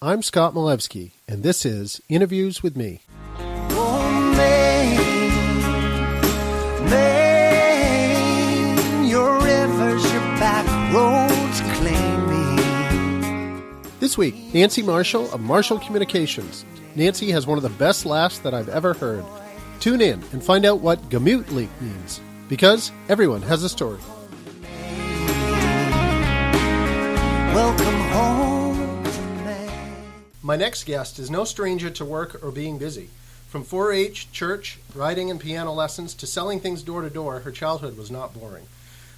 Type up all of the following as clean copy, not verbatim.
I'm Scott Malevsky, and this is Interviews with Me. Oh, Maine, your rivers, your back roads claim me. This week, Nancy Marshall of Marshall Communications. Nancy has one of the best laughs that I've ever heard. Tune in and find out what Gamut Leak means, because everyone has a story. Welcome home. My next guest is no stranger to work or being busy. From 4-H, church, writing and piano lessons to selling things door to door, her childhood was not boring.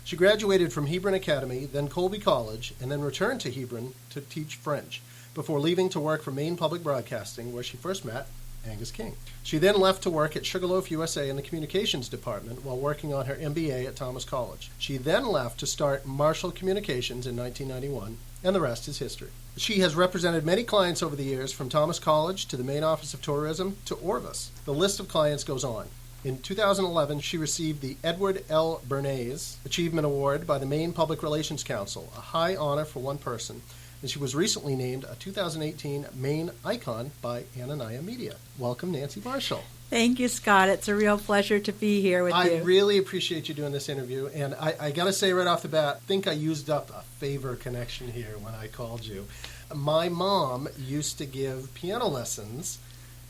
She graduated from Hebron Academy, then Colby College, and then returned to Hebron to teach French, before leaving to work for Maine Public Broadcasting, where she first met Angus King. She then left to work at Sugarloaf USA in the communications department while working on her MBA at Thomas College. She then left to start Marshall Communications in 1991, and the rest is history. She has represented many clients over the years, from Thomas College to the Maine Office of Tourism to Orvis. The list of clients goes on. In 2011, she received the Edward L. Bernays Achievement Award by the Maine Public Relations Council, a high honor for one person, and she was recently named a 2018 Maine Icon by Anania Media. Welcome, Nancy Marshall. Thank you, Scott. It's a real pleasure to be here with you. I really appreciate you doing this interview, and I got to say right off the bat, I think I used up a favor connection here when I called you. My mom used to give piano lessons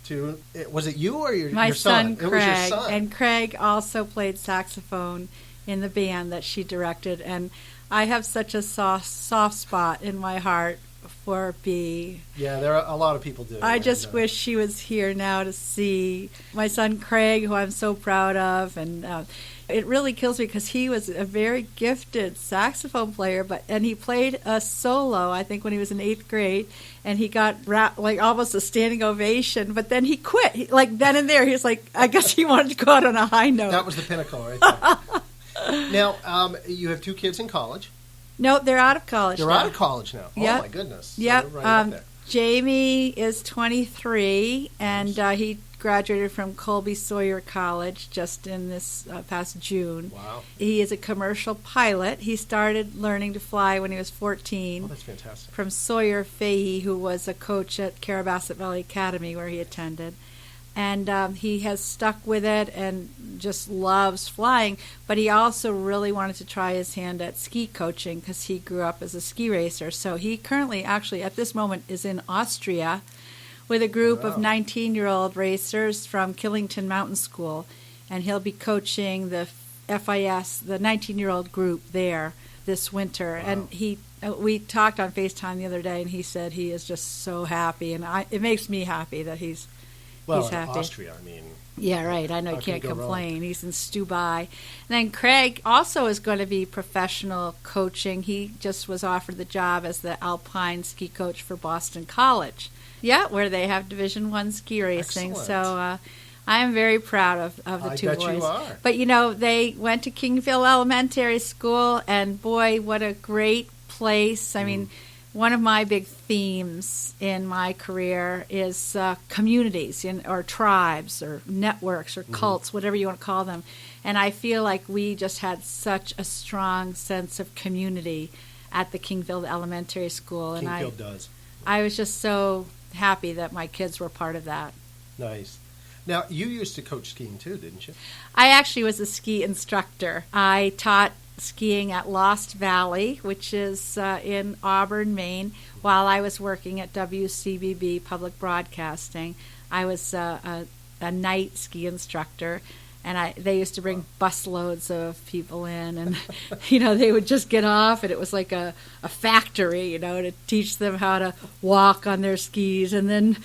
to, was it you or your son? My son, Craig. It was your son. And Craig also played saxophone in the band that she directed, and I have such a soft spot in my heart for B. Yeah, there are a lot of people do. I just wish she was here now to see my son Craig, who I'm so proud of, and it really kills me because he was a very gifted saxophone player, and he played a solo, I think, when he was in 8th grade, and he got almost a standing ovation, but then he quit. Then and there, he was like, I guess he wanted to go out on a high note. That was the pinnacle right there. Now, you have 2 kids in college. No, they're out of college They're now. out of college now. Yep. Oh, my goodness. Yep. So right up there. Jamie is 23, and he graduated from Colby Sawyer College just in this past June. Wow. He is a commercial pilot. He started learning to fly when he was 14. Oh, that's fantastic. From Sawyer Fahey, who was a coach at Carrabassett Valley Academy, where he attended. And he has stuck with it and just loves flying. But he also really wanted to try his hand at ski coaching because he grew up as a ski racer. So he currently, actually, at this moment, is in Austria with a group of 19-year-old racers from Killington Mountain School. And he'll be coaching the FIS, the 19-year-old group there this winter. Wow. And we talked on FaceTime the other day, and he said he is just so happy. And it makes me happy that he's happy. Austria, I mean. Yeah, right. I know you can't can you go complain. wrong? He's in Stubai. And then Craig also is going to be professional coaching. He just was offered the job as the Alpine ski coach for Boston College. Yeah, where they have Division I ski racing. Excellent. So I am very proud of the two I boys. bet you are. But, they went to Kingville Elementary School, and boy, what a great place. I mean, one of my big themes in my career is communities or tribes or networks or cults, whatever you want to call them. And I feel like we just had such a strong sense of community at the Kingville Elementary School. And Kingfield does. I was just so happy that my kids were part of that. Nice. Now, you used to coach skiing too, didn't you? I actually was a ski instructor. I taught skiing at Lost Valley, which is in Auburn, Maine, while I was working at WCBB Public Broadcasting. I was a night ski instructor, and they used to bring busloads of people in, and they would just get off, and it was like a factory, to teach them how to walk on their skis, and then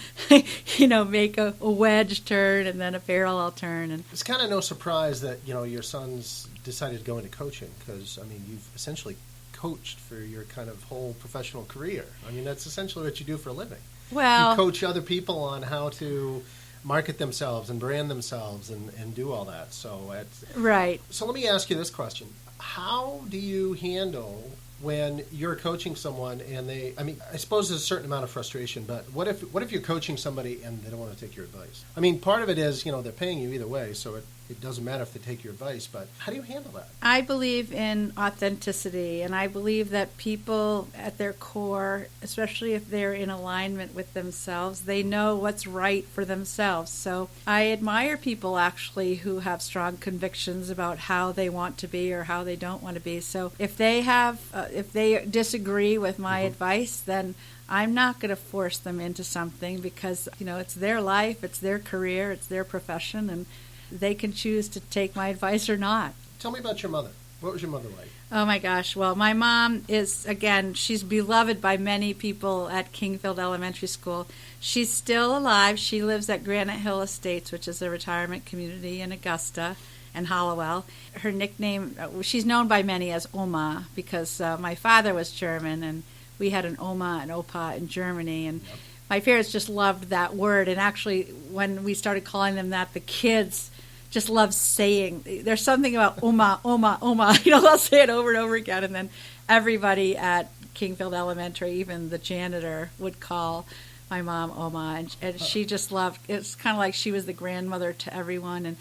make a wedge turn and then a parallel turn. And it's kind of no surprise that your son's decided to go into coaching, because you've essentially coached for your kind of whole professional career. That's essentially what you do for a living. Well, you coach other people on how to market themselves and brand themselves and do all that. So right. So let me ask you this question: how do you handle when you're coaching someone and I suppose there's a certain amount of frustration, but what if you're coaching somebody and they don't want to take your advice? Part of it is, they're paying you either way, so it doesn't matter if they take your advice, but how do you handle that? I believe in authenticity, and I believe that people at their core, especially if they're in alignment with themselves, they know what's right for themselves. So I admire people actually who have strong convictions about how they want to be or how they don't want to be. So if they disagree with my advice, then I'm not going to force them into something because, it's their life, it's their career, it's their profession, and they can choose to take my advice or not. Tell me about your mother. What was your mother like? Oh my gosh. Well, my mom is, again, she's beloved by many people at Kingfield Elementary School. She's still alive. She lives at Granite Hill Estates, which is a retirement community in Augusta and Hollowell. Her nickname, she's known by many as Oma because my father was German and we had an Oma and Opa in Germany. And my parents just loved that word. And actually, when we started calling them that, the kids just love saying, there's something about Oma, Oma, Oma. They'll say it over and over again. And then everybody at Kingfield Elementary, even the janitor, would call my mom Oma. And she just loved, it's kind of like she was the grandmother to everyone. And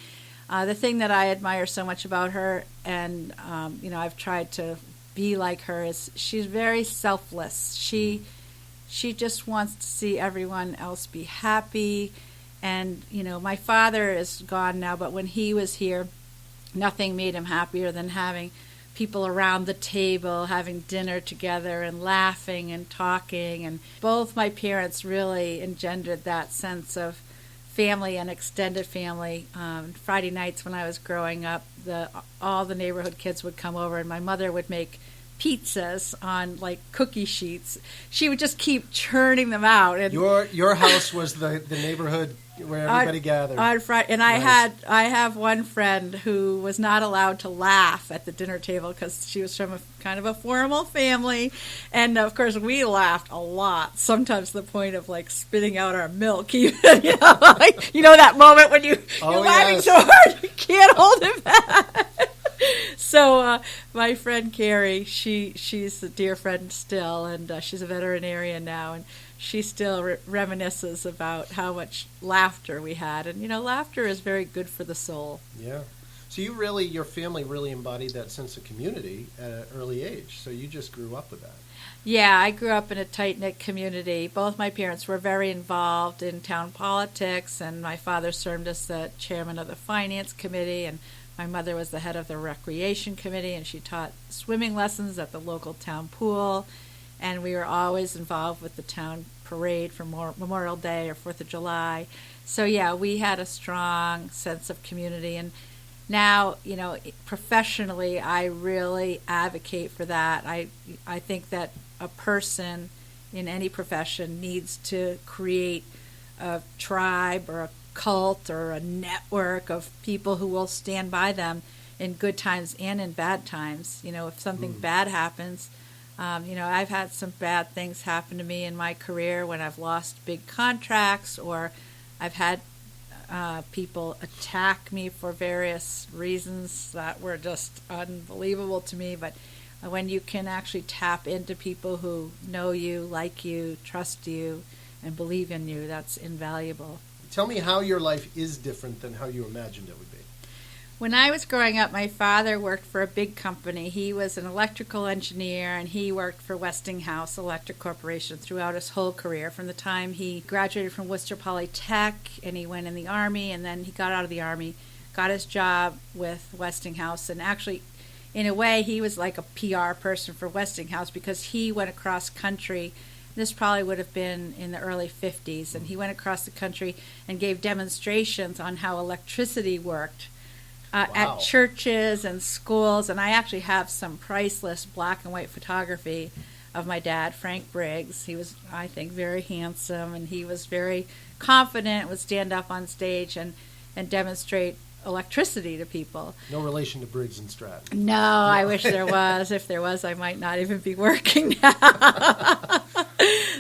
the thing that I admire so much about her, and, I've tried to be like her, is she's very selfless. She just wants to see everyone else be happy. And, my father is gone now, but when he was here, nothing made him happier than having people around the table, having dinner together and laughing and talking. And both my parents really engendered that sense of family and extended family. Friday nights when I was growing up, all the neighborhood kids would come over and my mother would make pizzas on like cookie sheets. She would just keep churning them out. And your house was the neighborhood where everybody gathered on Friday. And nice. I have one friend who was not allowed to laugh at the dinner table because she was from a kind of a formal family, and of course we laughed a lot. Sometimes to the point of like spitting out our milk. Even that moment when you're laughing so hard you can't hold it back. So my friend Carrie, she's a dear friend still, and she's a veterinarian now, and she still reminisces about how much laughter we had. And, laughter is very good for the soul. Yeah. So your family really embodied that sense of community at an early age. So you just grew up with that. Yeah, I grew up in a tight-knit community. Both my parents were very involved in town politics, and my father served as the chairman of the finance committee, and my mother was the head of the recreation committee, and she taught swimming lessons at the local town pool. And we were always involved with the town parade for Memorial Day or 4th of July. So, yeah, we had a strong sense of community. And now, professionally, I really advocate for that. I think that a person in any profession needs to create a tribe or a cult or a network of people who will stand by them in good times and in bad times. If something bad happens, I've had some bad things happen to me in my career when I've lost big contracts, or I've had people attack me for various reasons that were just unbelievable to me. But when you can actually tap into people who know you, like you, trust you, and believe in you, that's invaluable. Tell me how your life is different than how you imagined it would be. When I was growing up, my father worked for a big company. He was an electrical engineer, and he worked for Westinghouse Electric Corporation throughout his whole career, from the time he graduated from Worcester Polytech, and he went in the Army, and then he got out of the Army, got his job with Westinghouse, and actually, in a way, he was like a PR person for Westinghouse because he went across country. This probably would have been in the early 50s, and he went across the country and gave demonstrations on how electricity worked. Wow. At churches and schools, and I actually have some priceless black and white photography of my dad, Frank Briggs. He was, I think, very handsome, and he was very confident, would stand up on stage and demonstrate electricity to people. No relation to Briggs and Stratton. No, I wish there was. If there was, I might not even be working now.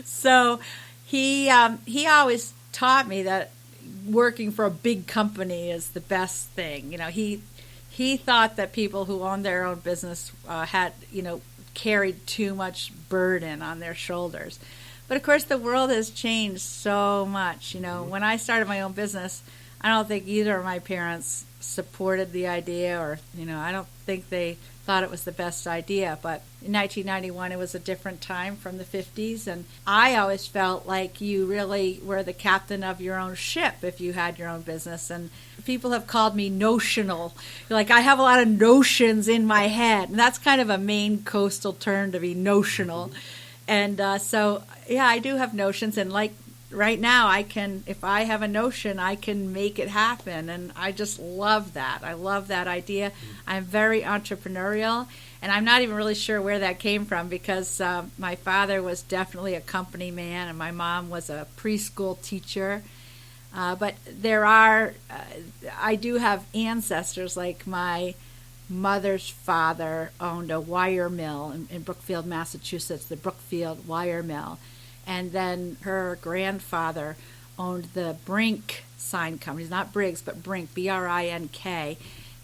So he always taught me that working for a big company is the best thing. He thought that people who owned their own business had, carried too much burden on their shoulders. But of course, the world has changed so much. When I started my own business, I don't think either of my parents supported the idea, or I don't think they thought it was the best idea. But in 1991, it was a different time from the 50s, and I always felt like you really were the captain of your own ship if you had your own business. And people have called me notional. Like, I have a lot of notions in my head, and that's kind of a Maine coastal term, to be notional. And so, yeah, I do have notions, and like right now, if I have a notion, I can make it happen, and I just love that. I love that idea. I'm very entrepreneurial, and I'm not even really sure where that came from, because my father was definitely a company man, and my mom was a preschool teacher. But I do have ancestors, like my mother's father owned a wire mill in Brookfield, Massachusetts, the Brookfield Wire Mill. And then her grandfather owned the Brink sign company. Not Briggs, but Brink, B-R-I-N-K.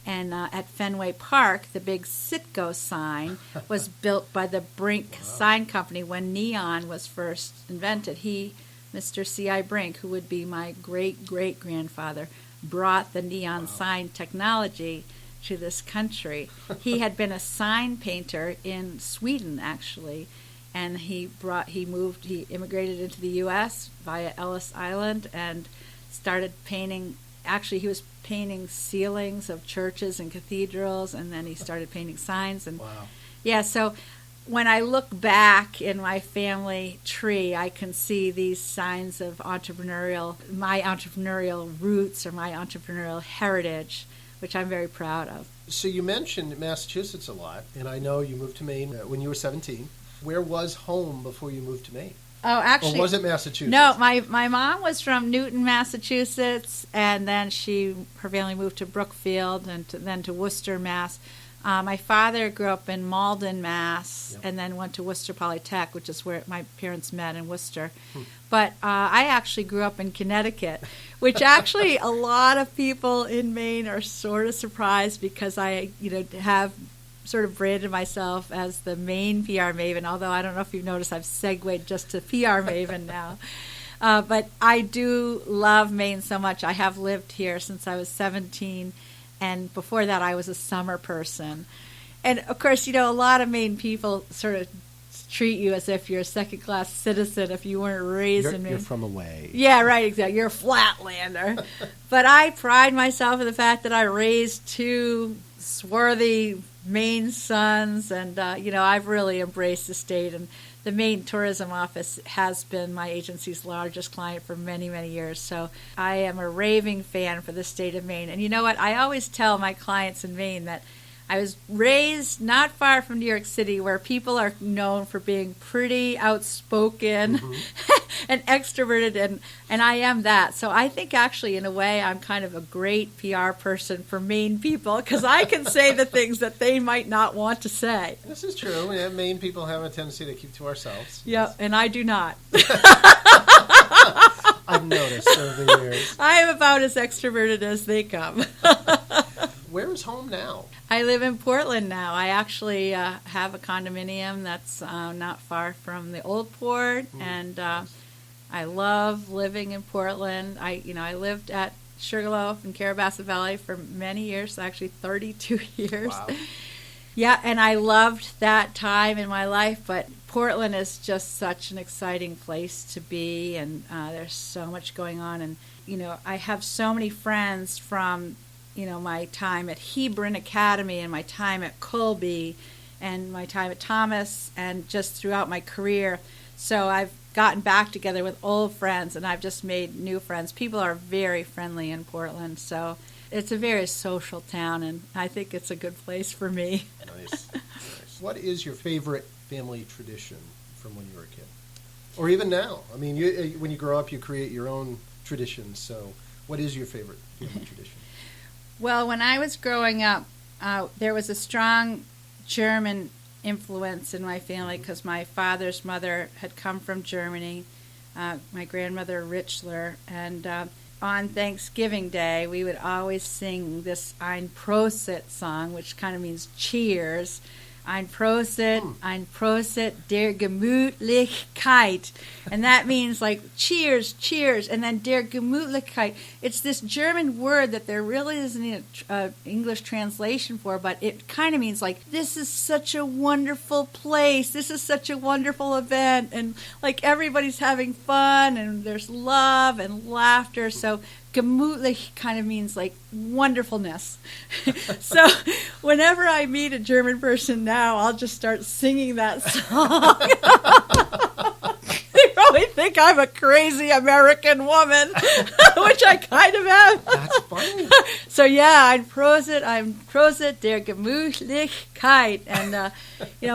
And at Fenway Park, the big Citgo sign was built by the Brink sign company when neon was first invented. Mr. C.I. Brink, who would be my great-great-grandfather, brought the neon sign technology to this country. He had been a sign painter in Sweden, actually. And he immigrated into the U.S. via Ellis Island and started painting. Actually, he was painting ceilings of churches and cathedrals, and then he started painting signs. And yeah, so when I look back in my family tree, I can see these signs of my entrepreneurial roots or my entrepreneurial heritage, which I'm very proud of. So you mentioned Massachusetts a lot, and I know you moved to Maine when you were 17. Where was home before you moved to Maine? Oh, actually, or was it Massachusetts? No, my mom was from Newton, Massachusetts, and then her family moved to Brookfield and then to Worcester, Mass. My father grew up in Malden, Mass, and then went to Worcester Polytech, which is where my parents met in Worcester. But I actually grew up in Connecticut, which actually a lot of people in Maine are sort of surprised, because I have sort of branded myself as the Maine PR maven, although I don't know if you've noticed I've segued just to PR maven now. But I do love Maine so much. I have lived here since I was 17, and before that I was a summer person. And, of course, a lot of Maine people sort of treat you as if you're a second-class citizen if you weren't raised in Maine. You're from away. Yeah, right, exactly. You're a flatlander. But I pride myself in the fact that I raised two swarthy Maine sons, and I've really embraced the state, and the Maine Tourism Office has been my agency's largest client for many, many years. So I am a raving fan for the state of Maine. And you know what? I always tell my clients in Maine that I was raised not far from New York City, where people are known for being pretty outspoken and extroverted, and I am that. So I think actually, in a way, I'm kind of a great PR person for Maine people, because I can say the things that they might not want to say. This is true. Yeah, Maine people have a tendency to keep to ourselves. Yeah, and I do not. I've noticed over the years. I am about as extroverted as they come. Where is home now? I live in Portland now. I actually have a condominium that's not far from the Old Port, and I love living in Portland. I lived at Sugarloaf in Carrabassett Valley for many years, actually 32 years. Wow. Yeah, and I loved that time in my life, but Portland is just such an exciting place to be, and there's so much going on. And, I have so many friends from my time at Hebron Academy and my time at Colby and my time at Thomas and just throughout my career. So I've gotten back together with old friends, and I've just made new friends. People are very friendly in Portland, so it's a very social town, and I think it's a good place for me. Nice. What is your favorite family tradition from when you were a kid? Or even now? I mean, when you grow up, you create your own traditions. So what is your favorite family tradition? Well, when I was growing up, there was a strong German influence in my family, because my father's mother had come from Germany, my grandmother Richler, and on Thanksgiving Day we would always sing this Ein Prosit song, which kind of means cheers, Ein Prosit der Gemütlichkeit. And that means like cheers, cheers, and then der Gemütlichkeit. It's this German word that there really isn't an English translation for, but it kind of means like, this is such a wonderful place, this is such a wonderful event, and like everybody's having fun, and there's love and laughter. So gemütlich kind of means like wonderfulness. So whenever I meet a German person now, I'll just start singing that song. They probably think I'm a crazy American woman, which I kind of am. That's funny. So yeah, I'm Prosit der Gemütlichkeit. And,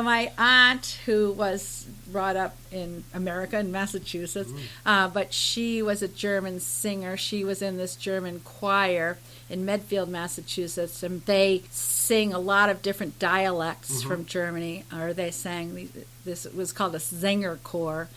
my aunt, who was brought up in America, in Massachusetts, but she was a German singer. She was in this German choir in Medfield, Massachusetts, and they sing a lot of different dialects from Germany, or they sang, this was called a Sängerchor.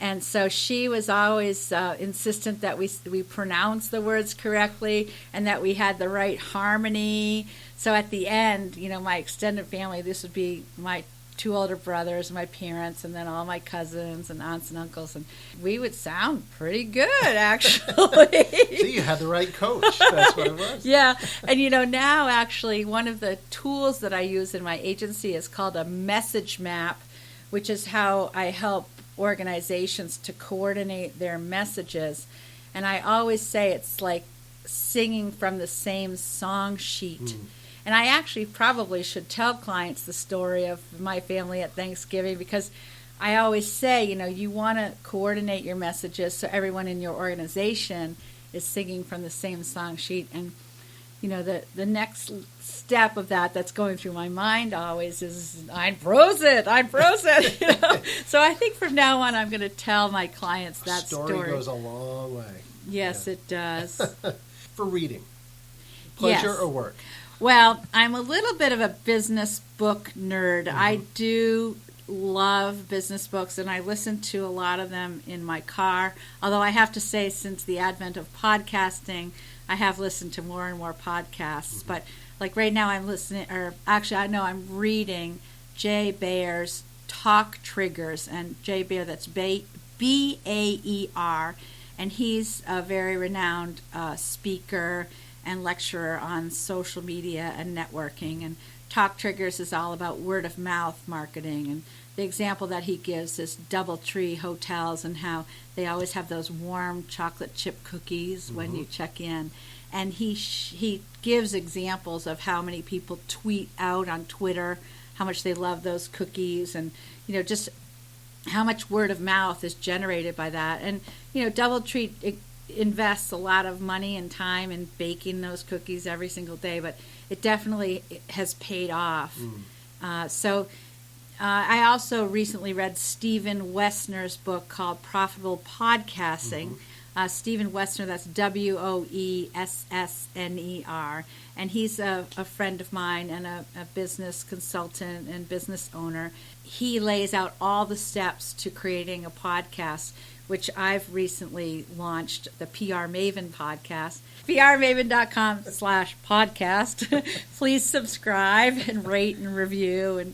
And so she was always insistent that we pronounce the words correctly and that we had the right harmony. So at the end, my extended family, this would be my 2 older brothers, my parents, and then all my cousins and aunts and uncles, and we would sound pretty good, actually. See, you had the right coach. That's what it was. Yeah, and now actually one of the tools that I use in my agency is called a message map, which is how I help organizations to coordinate their messages. And I always say it's like singing from the same song sheet. And I actually probably should tell clients the story of my family at Thanksgiving, because I always say, you want to coordinate your messages so everyone in your organization is singing from the same song sheet. And, the next step of that's going through my mind always is, Ein Prosit. So I think from now on I'm going to tell my clients that story. Story goes a long way. Yes, it does. For reading, pleasure Yes. or work? Well, I'm a little bit of a business book nerd. I do love business books, and I listen to a lot of them in my car. Although I have to say, since the advent of podcasting, I have listened to more and more podcasts. But like right now I'm I'm reading Jay Baer's Talk Triggers. And Jay Baer, that's B-A-E-R. And he's a very renowned speaker and lecturer on social media and networking. And Talk Triggers is all about word of mouth marketing. And the example that he gives is DoubleTree hotels and how they always have those warm chocolate chip cookies when you check in. And he gives examples of how many people tweet out on Twitter how much they love those cookies, and just how much word of mouth is generated by that. And DoubleTree invests a lot of money and time in baking those cookies every single day, but it definitely has paid off. So I also recently read Stephen Wessner's book called Profitable Podcasting. Stephen Wessner, that's Woessner, and he's a friend of mine and a business consultant and business owner. He lays out all the steps to creating a podcast, which I've recently launched, the PR Maven podcast. PRMaven.com/podcast. Please subscribe and rate and review. And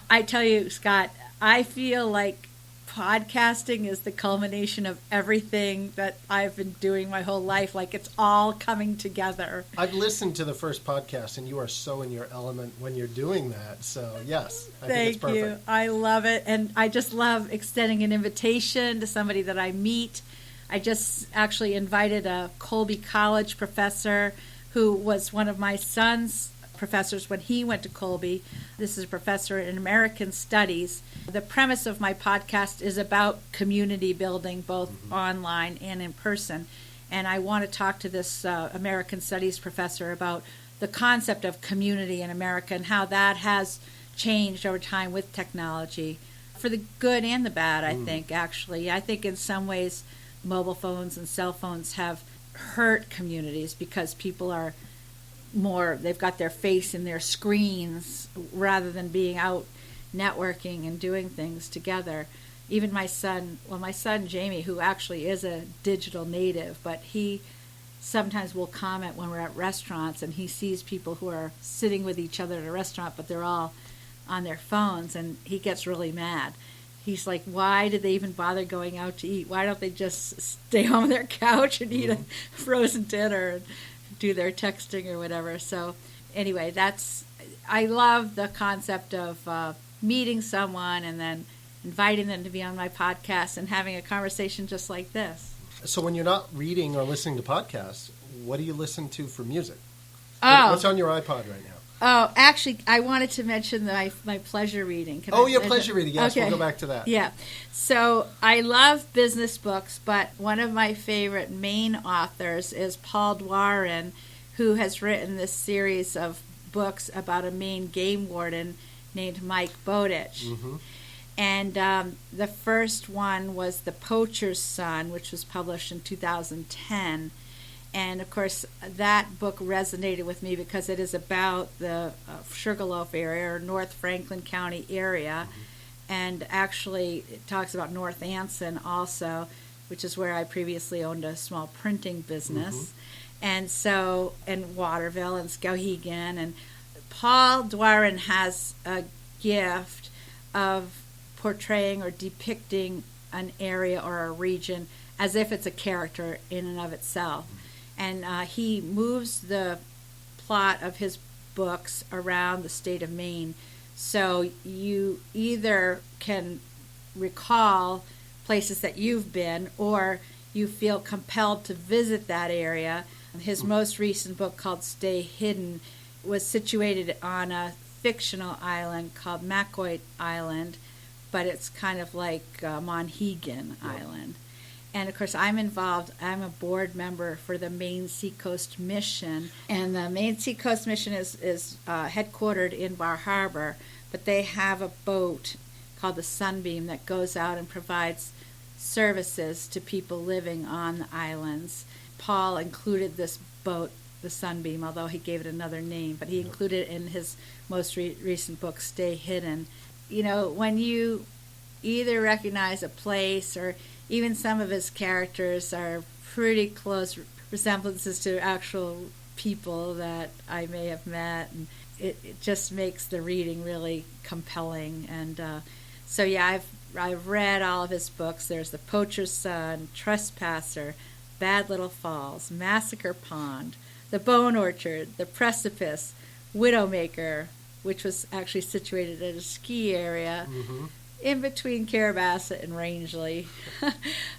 I tell you, Scott, I feel like podcasting is the culmination of everything that I've been doing my whole life. Like, it's all coming together. I've listened to the first podcast, and you are so in your element when you're doing that. So, yes, I think it's perfect. Thank you. I love it. And I just love extending an invitation to somebody that I meet. I just actually invited a Colby College professor who was one of my son's professors when he went to Colby. This is a professor in American Studies. The premise of my podcast is about community building, both online and in person. And I want to talk to this American Studies professor about the concept of community in America and how that has changed over time with technology, for the good and the bad, I think, actually. I think in some ways mobile phones and cell phones have hurt communities because people are they've got their face in their screens rather than being out networking and doing things together. Even my son Jamie, who actually is a digital native, but he sometimes will comment when we're at restaurants and he sees people who are sitting with each other at a restaurant, but they're all on their phones, and he gets really mad. He's like, why did they even bother going out to eat? Why don't they just stay home on their couch and eat a frozen dinner and do their texting or whatever? So anyway, I love the concept of meeting someone and then inviting them to be on my podcast and having a conversation just like this. So when you're not reading or listening to podcasts, what do you listen to for music? Oh. What's on your iPod right now? Oh, actually, I wanted to mention my pleasure reading. Can I Your mention- pleasure reading. Yes, Okay. we'll go back to that. Yeah. So I love business books, but one of my favorite Maine authors is Paul Dwarin, who has written this series of books about a Maine game warden named Mike Bowditch. Mm-hmm. And the first one was The Poacher's Son, which was published in 2010. And, of course, that book resonated with me because it is about the Sugarloaf area or North Franklin County area. Mm-hmm. And actually it talks about North Anson also, which is where I previously owned a small printing business. Mm-hmm. And Waterville and Skowhegan. And Paul Dwarin has a gift of portraying or depicting an area or a region as if it's a character in and of itself. And he moves the plot of his books around the state of Maine. So you either can recall places that you've been or you feel compelled to visit that area. His most recent book, called Stay Hidden, was situated on a fictional island called Macoit Island, but it's kind of like Monhegan Island. And, of course, I'm a board member for the Maine Seacoast Mission. And the Maine Seacoast Mission is headquartered in Bar Harbor, but they have a boat called the Sunbeam that goes out and provides services to people living on the islands. Paul included this boat, the Sunbeam, although he gave it another name, but he included it in his most recent book, Stay Hidden. You know, when you either recognize a place or even some of his characters are pretty close resemblances to actual people that I may have met, and it just makes the reading really compelling. And so yeah, I've read all of his books. There's The Poacher's Son, Trespasser, Bad Little Falls, Massacre Pond, The Bone Orchard, The Precipice, Widowmaker, which was actually situated at a ski area. Mm-hmm. In between Carrabassett and Rangeley.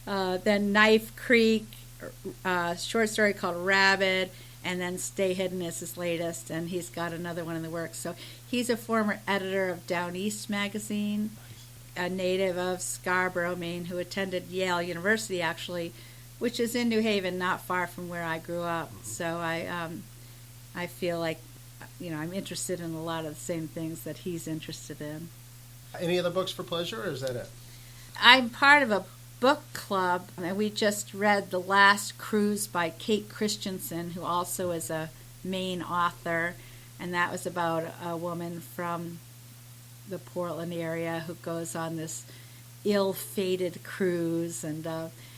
Then Knife Creek, short story called Rabid, and then Stay Hidden is his latest, and he's got another one in the works. So he's a former editor of Down East magazine, a native of Scarborough, Maine, who attended Yale University, actually, which is in New Haven, not far from where I grew up. So I feel like, you know, I'm interested in a lot of the same things that he's interested in. Any other books for pleasure, or is that it? I'm part of a book club, and we just read The Last Cruise by Kate Christensen, who also is a Maine author, and that was about a woman from the Portland area who goes on this ill-fated cruise. And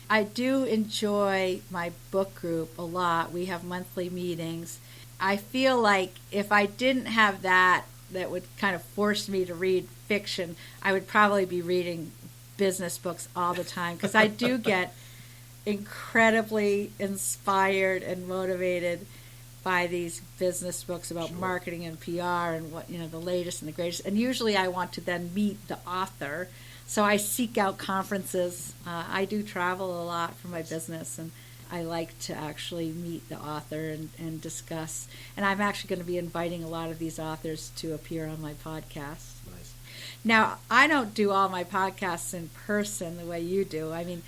I do enjoy my book group a lot. We have monthly meetings. I feel like if I didn't have that would kind of force me to read fiction, I would probably be reading business books all the time, because I do get incredibly inspired and motivated by these business books about marketing and PR and what, you know, the latest and the greatest. And usually I want to then meet the author, so I seek out conferences. I do travel a lot for my business, and I like to actually meet the author and discuss. And I'm actually going to be inviting a lot of these authors to appear on my podcast. Nice. Now, I don't do all my podcasts in person the way you do. I mean,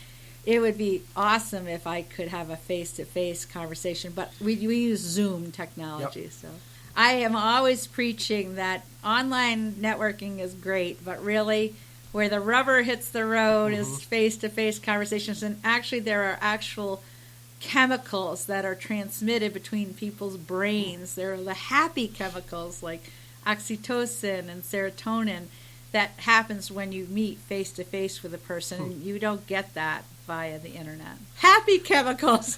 it would be awesome if I could have a face-to-face conversation, but we use Zoom technology. Yep. So I am always preaching that online networking is great, but really where the rubber hits the road is face-to-face conversations. And actually there are actual chemicals that are transmitted between people's brains. There are the happy chemicals like oxytocin and serotonin that happens when you meet face to face with a person, and you don't get that via the internet. Happy chemicals.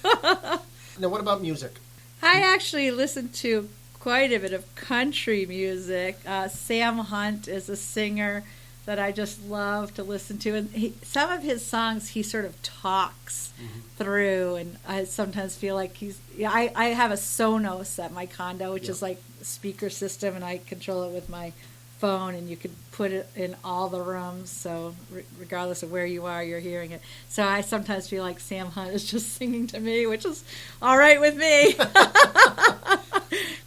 Now, what about music? I actually listen to quite a bit of country music. Sam Hunt is a singer that I just love to listen to. And some of his songs he sort of talks through, and I sometimes feel like I have a Sonos at my condo, which is like a speaker system, and I control it with my phone, and you could put it in all the rooms, so regardless of where you are, you're hearing it. So I sometimes feel like Sam Hunt is just singing to me, which is all right with me.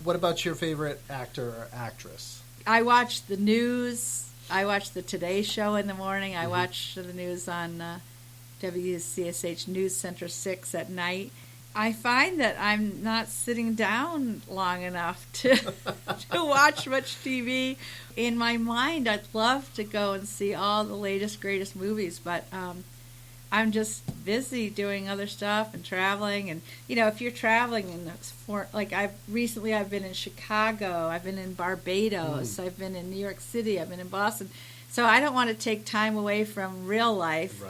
What about your favorite actor or actress? I watch the news. I watch the Today Show in the morning. I watch the news on WCSH News Center 6 at night. I find that I'm not sitting down long enough to watch much TV. In my mind, I'd love to go and see all the latest, greatest movies, but I'm just busy doing other stuff and traveling. And if you're traveling, I've been in Chicago, I've been in Barbados, I've been in New York City, I've been in Boston. So I don't want to take time away from real life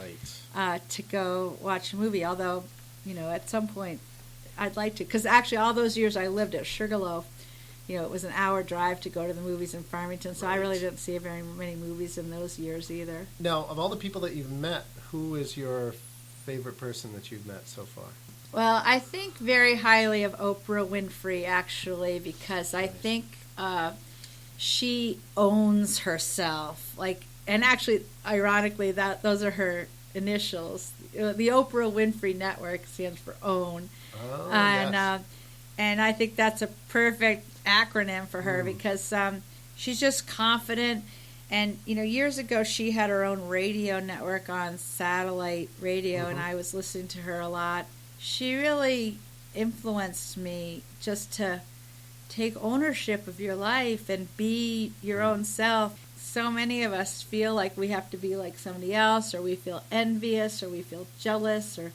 to go watch a movie. Although, at some point I'd like to, because actually all those years I lived at Sugarloaf, it was an hour drive to go to the movies in Farmington, so I really didn't see very many movies in those years either. Now, of all the people that you've met, who is your favorite person that you've met so far? Well, I think very highly of Oprah Winfrey, actually, because I think she owns herself. And actually, ironically, those are her initials. The Oprah Winfrey Network stands for OWN. Oh, and yes. And I think that's a perfect acronym for her because she's just confident. And, years ago she had her own radio network on satellite radio, and I was listening to her a lot. She really influenced me just to take ownership of your life and be your own self. So many of us feel like we have to be like somebody else, or we feel envious, or we feel jealous, or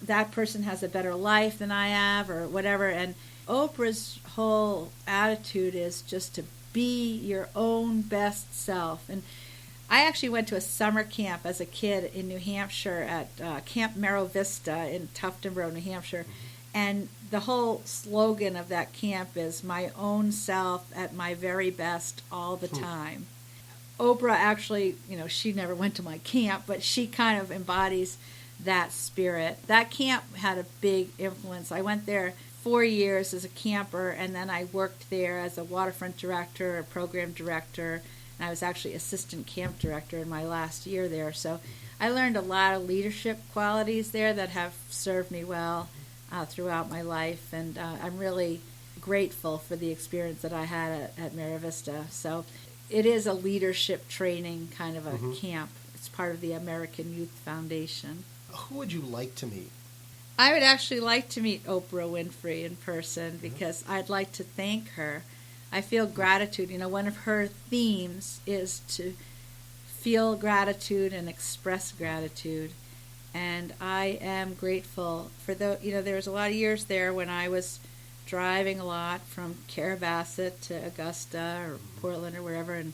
that person has a better life than I have, or whatever. And Oprah's whole attitude is just to be your own best self. And I actually went to a summer camp as a kid in New Hampshire at Camp Merrow Vista in Tuftonboro, New Hampshire. And the whole slogan of that camp is my own self at my very best all the time. Oprah actually, she never went to my camp, but she kind of embodies that spirit. That camp had a big influence. I went there 4 years as a camper, and then I worked there as a waterfront director, a program director, and I was actually assistant camp director in my last year there. So I learned a lot of leadership qualities there that have served me well throughout my life, and I'm really grateful for the experience that I had at Merrow Vista. So it is a leadership training kind of a camp. It's part of the American Youth Foundation. Who would you like to meet? I would actually like to meet Oprah Winfrey in person because I'd like to thank her. I feel gratitude. One of her themes is to feel gratitude and express gratitude. And I am grateful for there was a lot of years there when I was driving a lot from Carrabassett to Augusta or Portland or wherever, and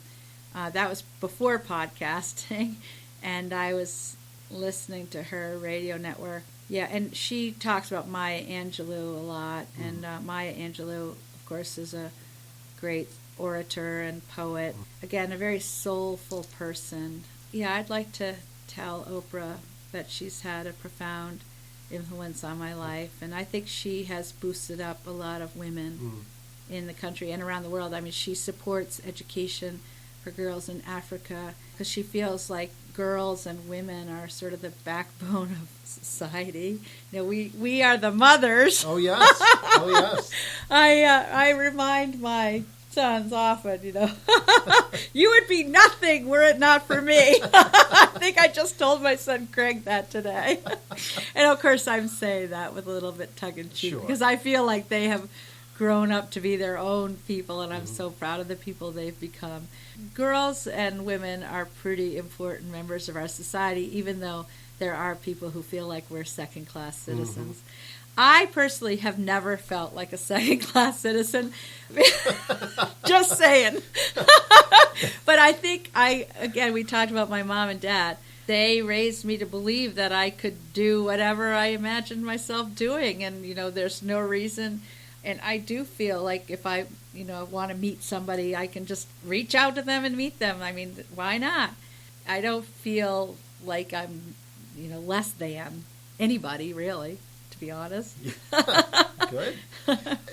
that was before podcasting, and I was listening to her radio network. Yeah, and she talks about Maya Angelou a lot, and Maya Angelou, of course, is a great orator and poet. Again, a very soulful person. Yeah, I'd like to tell Oprah that she's had a profound influence on my life, and I think she has boosted up a lot of women in the country and around the world. I mean, she supports education for girls in Africa because she feels like girls and women are sort of the backbone of society. We are the mothers. Oh yes, oh yes. I remind my sons often, you would be nothing were it not for me. I think I just told my son Craig that today. And of course I'm saying that with a little bit tongue-in-cheek because I feel like they have grown up to be their own people, and I'm so proud of the people they've become. Girls and women are pretty important members of our society, even though there are people who feel like we're second-class citizens. I personally have never felt like a second-class citizen. Just saying. But I think we talked about my mom and dad. They raised me to believe that I could do whatever I imagined myself doing. And, there's no reason And I do feel like if I, want to meet somebody, I can just reach out to them and meet them. I mean, why not? I don't feel like I'm, less than anybody, really, to be honest. Good.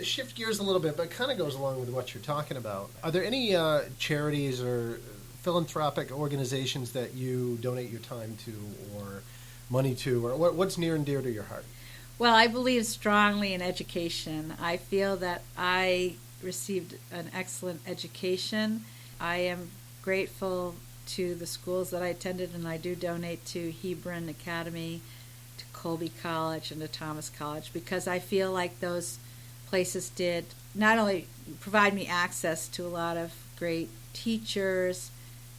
Shift gears a little bit, but kind of goes along with what you're talking about. Are there any charities or philanthropic organizations that you donate your time to or money to, or what's near and dear to your heart? Well, I believe strongly in education. I feel that I received an excellent education. I am grateful to the schools that I attended, and I do donate to Hebron Academy, to Colby College, and to Thomas College, because I feel like those places did not only provide me access to a lot of great teachers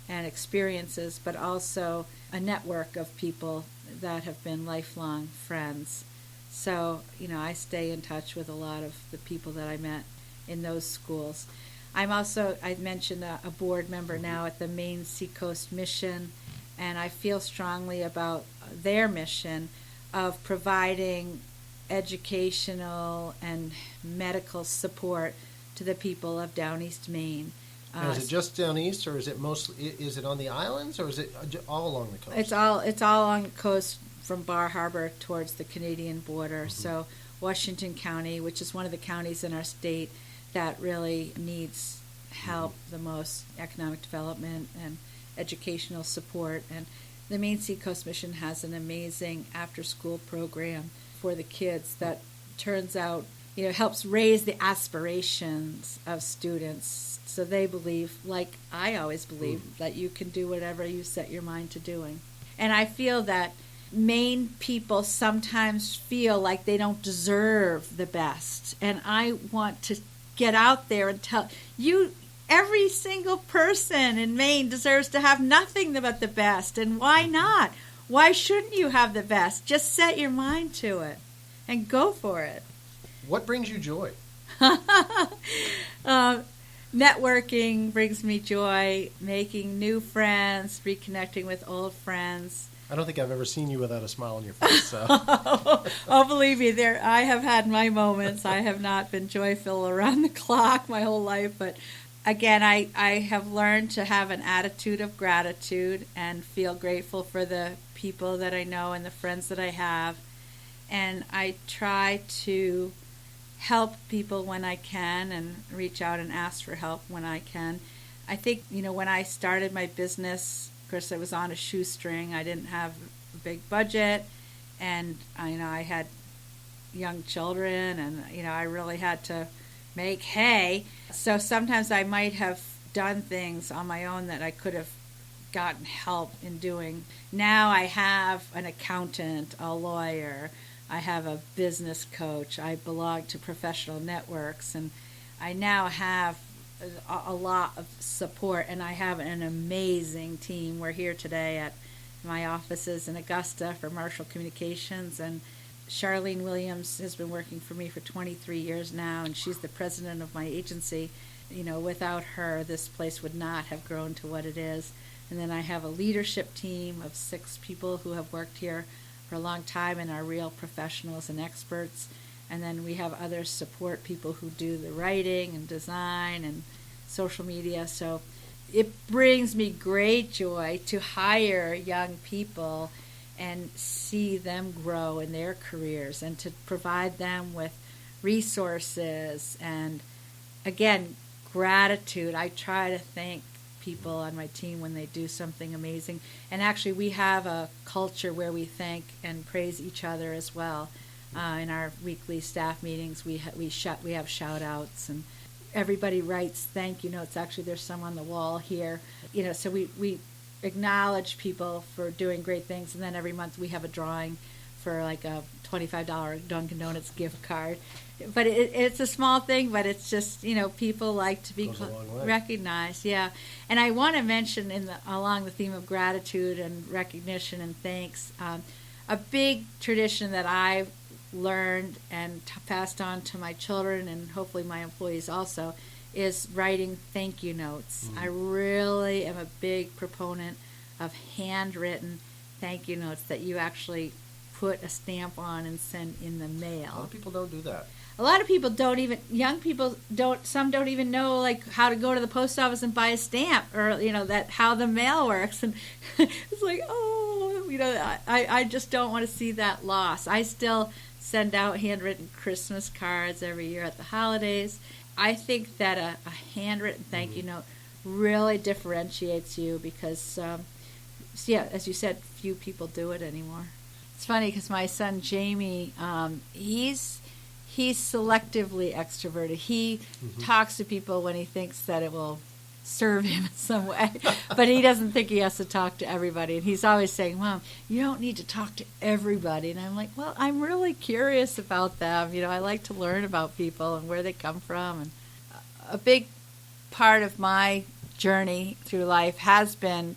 and experiences, but also a network of people that have been lifelong friends. So, I stay in touch with a lot of the people that I met in those schools. I'm also, I mentioned, a board member now at the Maine Seacoast Mission, and I feel strongly about their mission of providing educational and medical support to the people of Down East Maine. Now, is it just down east, or is it on the islands, or is it all along the coast? It's all along the coast from Bar Harbor towards the Canadian border. Mm-hmm. So Washington County, which is one of the counties in our state that really needs help the most, economic development and educational support. And the Maine Seacoast Mission has an amazing after-school program for the kids that turns out, helps raise the aspirations of students. So they believe, like I always believe, that you can do whatever you set your mind to doing. And I feel that Maine people sometimes feel like they don't deserve the best. And I want to get out there and tell you, every single person in Maine deserves to have nothing but the best. And why not? Why shouldn't you have the best? Just set your mind to it and go for it. What brings you joy? Networking brings me joy, making new friends, reconnecting with old friends. I don't think I've ever seen you without a smile on your face. So. Oh, believe me, I have had my moments. I have not been joyful around the clock my whole life, but again, I have learned to have an attitude of gratitude and feel grateful for the people that I know and the friends that I have. And I try to help people when I can and reach out and ask for help when I can. I think, when I started my business, of course, I was on a shoestring. I didn't have a big budget, and I had young children, and I really had to make hay. So sometimes I might have done things on my own that I could have gotten help in doing. Now I have an accountant, a lawyer, I have a business coach, I belong to professional networks, and I now have a lot of support, and I have an amazing team. We're here today at my offices in Augusta for Marshall Communications, and Charlene Williams has been working for me for 23 years now, and she's the president of my agency. Without her, this place would not have grown to what it is. And then I have a leadership team of 6 people who have worked here for a long time and are real professionals and experts. And then we have other support people who do the writing and design and social media. So it brings me great joy to hire young people and see them grow in their careers and to provide them with resources and, again, gratitude. I try to thank people on my team when they do something amazing. And actually, we have a culture where we thank and praise each other as well. In our weekly staff meetings, we have shout-outs, and everybody writes thank you notes. Actually, there's some on the wall here. So we acknowledge people for doing great things, and then every month we have a drawing for like a $25 Dunkin' Donuts gift card. But it's a small thing, but it's just, people like to be recognized. Yeah. And I want to mention along the theme of gratitude and recognition and thanks, a big tradition that I've learned and passed on to my children and hopefully my employees also is writing thank you notes. I really am a big proponent of handwritten thank you notes that you actually put a stamp on and send in the A lot mail. of people don't do that. A lot of people don't even, young people don't, some don't even know like how to go to the post office and buy a stamp, or that how the mail works. And it's like, oh, I just don't want to see that loss. I still send out handwritten Christmas cards every year at the holidays. I think that a handwritten thank you note really differentiates you because, as you said, few people do it anymore. It's funny because my son Jamie, he's selectively extroverted. He talks to people when he thinks that it will serve him in some way, but he doesn't think he has to talk to everybody. And he's always saying, Mom, you don't need to talk to everybody. And I'm like, well, I'm really curious about them. I like to learn about people and where they come from. And a big part of my journey through life has been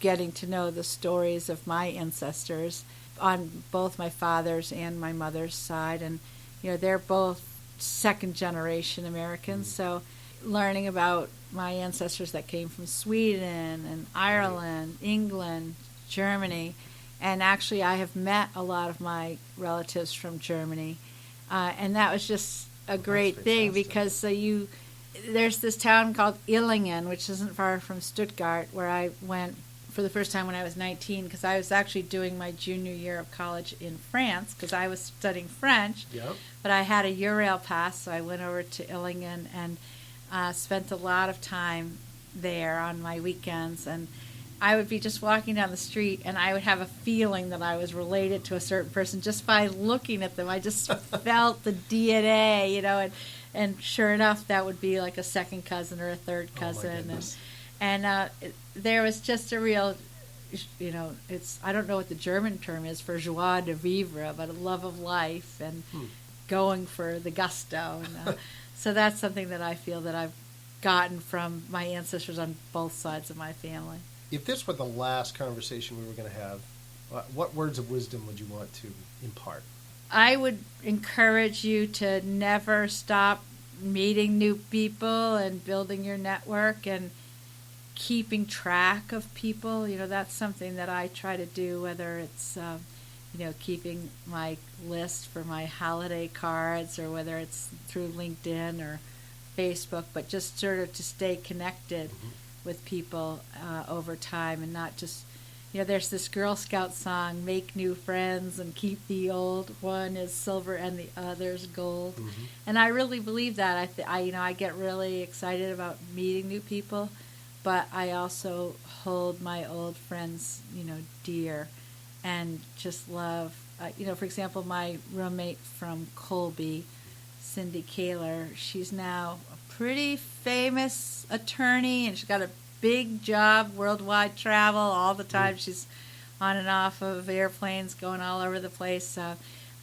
getting to know the stories of my ancestors on both my father's and my mother's side. And they're both second generation Americans, so learning about my ancestors that came from Sweden and Ireland, England, Germany, and actually I have met a lot of my relatives from Germany, and that was just a great thing because there's this town called Illingen, which isn't far from Stuttgart, where I went for the first time when I was 19, because I was actually doing my junior year of college in France, because I was studying French. Yep. But I had a Eurail pass, so I went over to Illingen and spent a lot of time there on my weekends. And I would be just walking down the street, and I would have a feeling that I was related to a certain person just by looking at them. I just felt the DNA, and sure enough, that would be like a second cousin or a third cousin. And there was just a real, I don't know what the German term is for joie de vivre, but a love of life and going for the gusto. And, so that's something that I feel that I've gotten from my ancestors on both sides of my family. If this were the last conversation we were going to have, what words of wisdom would you want to impart? I would encourage you to never stop meeting new people and building your network and keeping track of people. That's something that I try to do, whether it's keeping my list for my holiday cards or whether it's through LinkedIn or Facebook, but just sort of to stay connected with people over time, and not just, there's this Girl Scout song, make new friends and keep the old one is silver and the other's gold. And I really believe that. I get really excited about meeting new people, but I also hold my old friends, dear, and just love, for example, my roommate from Colby, Cindy Kaler, she's now a pretty famous attorney, and she's got a big job, worldwide travel all the time. She's on and off of airplanes going all over the place.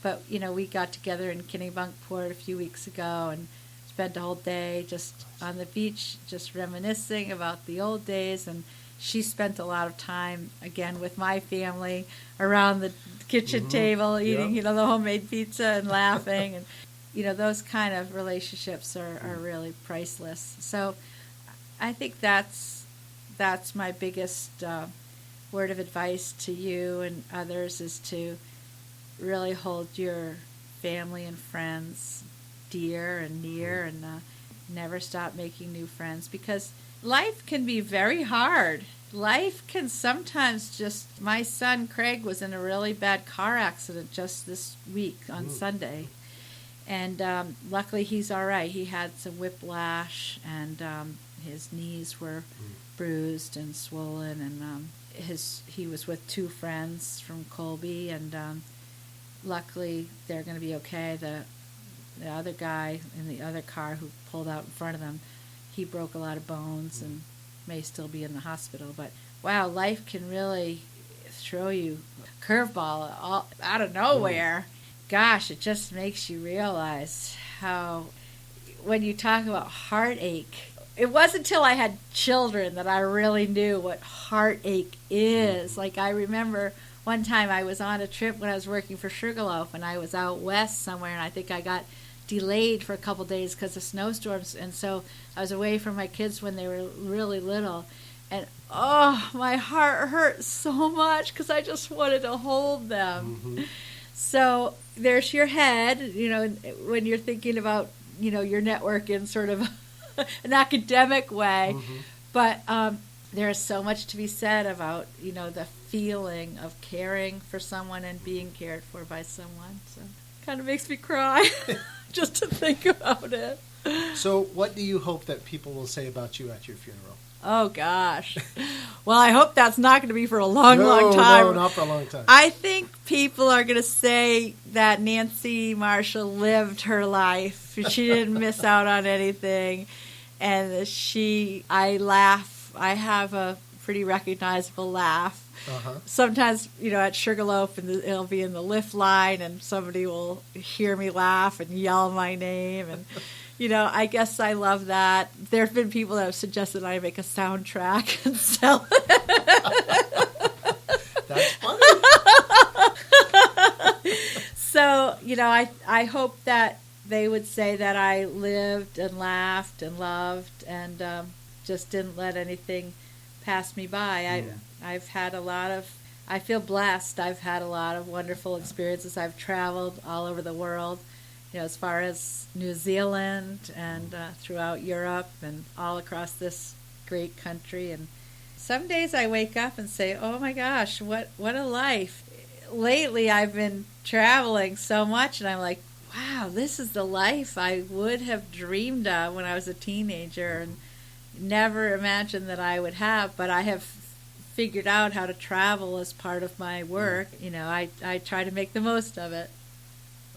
But, we got together in Kennebunkport a few weeks ago and spent a whole day just on the beach, just reminiscing about the old days. And she spent a lot of time, again, with my family around the kitchen table, eating, the homemade pizza and laughing. And, those kind of relationships are really priceless. So I think that's my biggest word of advice to you and others, is to really hold your family and friends dear and near, and never stop making new friends, because life can be very hard. Life can sometimes just... My son Craig was in a really bad car accident just this week on Sunday, and luckily he's all right. He had some whiplash, and his knees were bruised and swollen, and he was with two friends from Colby, and luckily they're going to be okay. The other guy in the other car who pulled out in front of them, he broke a lot of bones and may still be in the hospital. But wow, life can really throw you a curveball all out of nowhere. Gosh, it just makes you realize how, when you talk about heartache, it wasn't until I had children that I really knew what heartache is. Like, I remember one time I was on a trip when I was working for Sugarloaf, and I was out west somewhere, and I think I got delayed for a couple days because of snowstorms, and so I was away from my kids when they were really little, And oh, my heart hurt so much because I just wanted to hold them. Mm-hmm. So there's your head, when you're thinking about, your network in sort of an academic way. Mm-hmm. But there's so much to be said about, the feeling of caring for someone and being cared for by someone. So it kind of makes me cry just to think about it. So what do you hope that people will say about you at your funeral? Oh, gosh. Well, I hope that's not going to be for a long time. No, not for a long time. I think people are going to say that Nancy Marshall lived her life. She didn't miss out on anything. And I laugh. I have a pretty recognizable laugh. Uh-huh. Sometimes, at Sugarloaf, and it'll be in the lift line, and somebody will hear me laugh and yell my name. And, I guess I love that. There have been people that have suggested I make a soundtrack and sell it. That's funny. So, I hope that they would say that I lived and laughed and loved and just didn't let anything pass me by. I've had I feel blessed. I've had a lot of wonderful experiences. I've traveled all over the world, as far as New Zealand and throughout Europe and all across this great country. And some days I wake up and say, oh my gosh, what a life. Lately I've been traveling so much and I'm like, wow, this is the life I would have dreamed of when I was a teenager and never imagined that I would have, but I have figured out how to travel as part of my work. I try to make the most of it.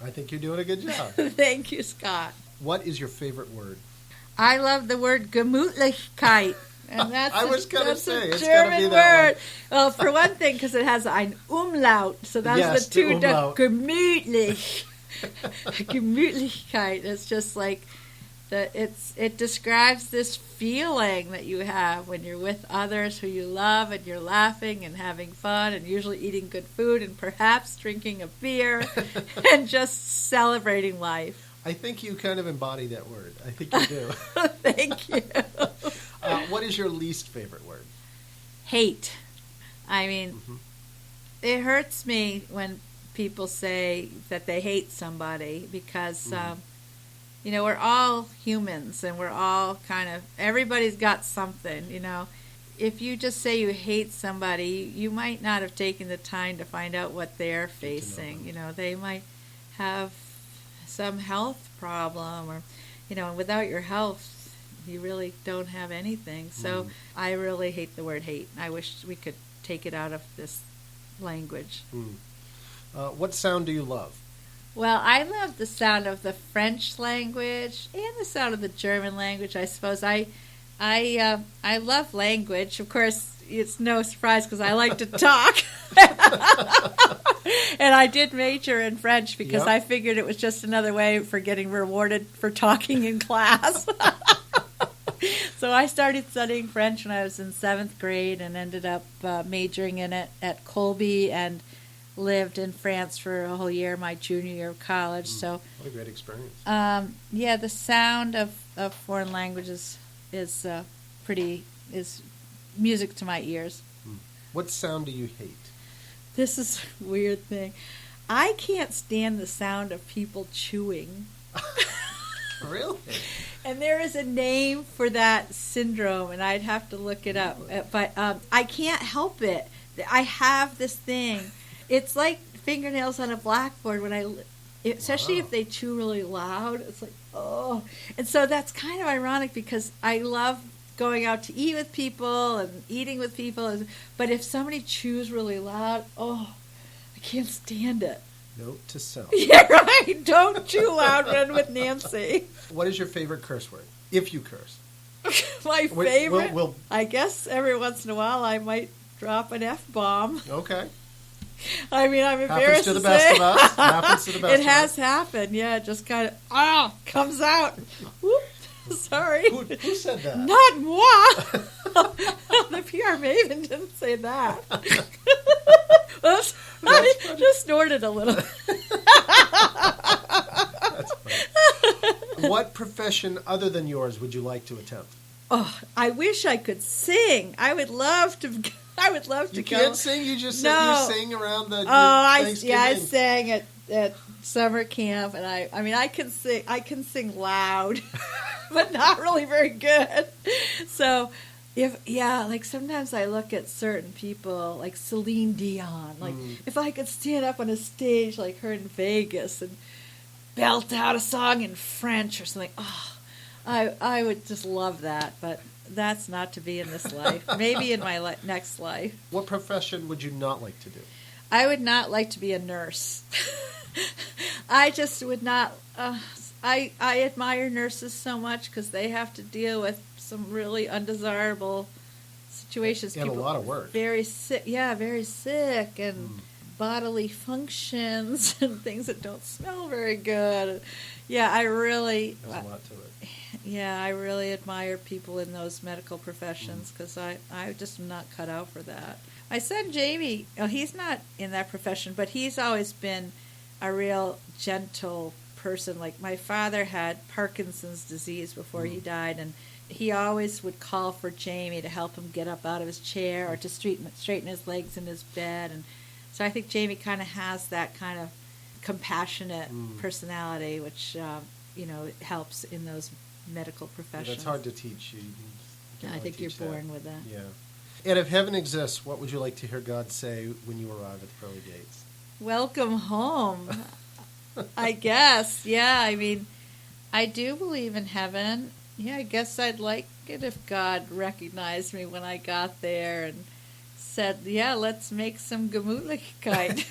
I think you're doing a good job. Thank you, Scott. What is your favorite word? I love the word Gemütlichkeit. And that's I was going to that's say, a it's going to be German that word. Well, for one thing, because it has an umlaut, so that's Yes, the two. the umlaut. Gemütlich. Gemütlichkeit. It's just like it describes this feeling that you have when you're with others who you love and you're laughing and having fun and usually eating good food and perhaps drinking a beer and just celebrating life. I think you kind of embody that word. I think you do. Thank you. What is your least favorite word? Hate. I mean, It hurts me when people say that they hate somebody because, we're all humans and we're all everybody's got something, If you just say you hate somebody, you might not have taken the time to find out what they're facing. They might have some health problem or, and without your health, you really don't have anything. So I really hate the word hate. I wish we could take it out of this language. What sound do you love? Well, I love the sound of the French language and the sound of the German language, I suppose. I love language. Of course, it's no surprise because I like to talk. And I did major in French because I figured it was just another way for getting rewarded for talking in class. So I started studying French when I was in 7th grade and ended up majoring in it at Colby and lived in France for a whole year, my junior year of college. So what a great experience. The sound of foreign languages is music to my ears. What sound do you hate? This is a weird thing. I can't stand the sound of people chewing. Really? And there is a name for that syndrome, and I'd have to look it up. But I can't help it. I have this thing. It's like fingernails on a blackboard especially if they chew really loud. It's like, oh. And so that's kind of ironic because I love going out to eat with people and eating with people. But if somebody chews really loud, I can't stand it. Note to self. Yeah, right. Don't chew loud when with Nancy. What is your favorite curse word? If you curse. My favorite? We'll I guess every once in a while I might drop an F-bomb. Okay. I mean, I'm embarrassed to the best of us. Happens to the best It of has us. happened. Yeah, it just kind of comes out. Whoop. Sorry. Who said that? Not moi. The PR Maven didn't say that. Oops. I just snorted a little. That's funny. What profession other than yours would you like to attempt? Oh, I wish I could sing. I would love to. I would love to You go. can't sing. You just said No. you sing around the I Thanksgiving. sang at summer camp, and I mean, I can sing. I can sing loud, but not really very good. So, like sometimes I look at certain people, like Celine Dion. Like if I could stand up on a stage like her in Vegas and belt out a song in French or something, I would just love that. But that's not to be in this life. Maybe in my next life. What profession would you not like to do? I would not like to be a nurse. I just would not. I admire nurses so much because they have to deal with some really undesirable situations. And a People lot of work. very sick. Yeah, very sick and bodily functions and things that don't smell very good. Yeah, I really. There's a lot to it. Yeah, I really admire people in those medical professions because I just am not cut out for that. My son Jamie, he's not in that profession, but he's always been a real gentle person. Like my father had Parkinson's disease before he died, and he always would call for Jamie to help him get up out of his chair or to straighten his legs in his bed. And so I think Jamie kind of has that kind of compassionate personality, which helps in those medical professions. That's hard to teach. You can I only think you're teach that. born with that. Yeah. And if heaven exists, what would you like to hear God say when you arrive at the pearly gates? Welcome home, I guess. Yeah, I mean, I do believe in heaven. Yeah, I guess I'd like it if God recognized me when I got there and said, yeah, let's make some Gemütlichkeit.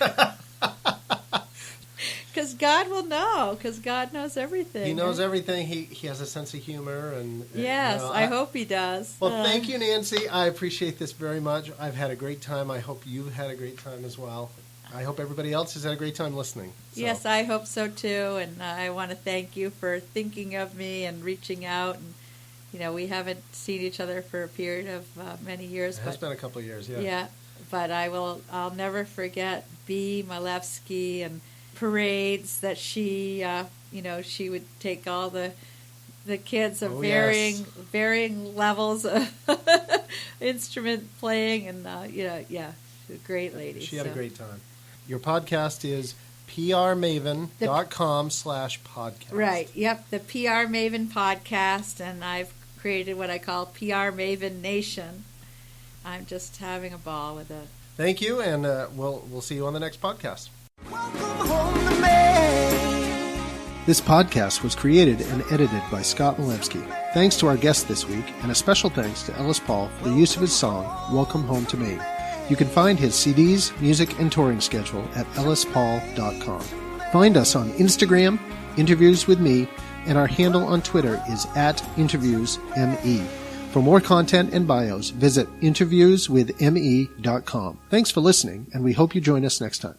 Because God will know, because God knows everything. He knows everything. He has a sense of humor. And Yes, I hope he does. Well, thank you, Nancy. I appreciate this very much. I've had a great time. I hope you've had a great time as well. I hope everybody else has had a great time listening. So. Yes, I hope so too. And I want to thank you for thinking of me and reaching out. And we haven't seen each other for a period of many years. It has been a couple of years, yeah. Yeah, but I'll never forget B. Malevsky and parades that she would take all the kids of varying levels of instrument playing, and she's a great lady. She had a great time. Your podcast is prmaven.com/podcast. Right. Yep. The PR Maven podcast, and I've created what I call PR Maven Nation. I'm just having a ball with it. Thank you, and we'll see you on the next podcast. Welcome home to me. This podcast was created and edited by Scott Malevsky. Thanks to our guest this week, and a special thanks to Ellis Paul for the use of his song, Welcome Home to Me. You can find his CDs, music, and touring schedule at ellispaul.com. Find us on Instagram, Interviews with Me, and our handle on Twitter is @InterviewsME. For more content and bios, visit interviewswithme.com. Thanks for listening, and we hope you join us next time.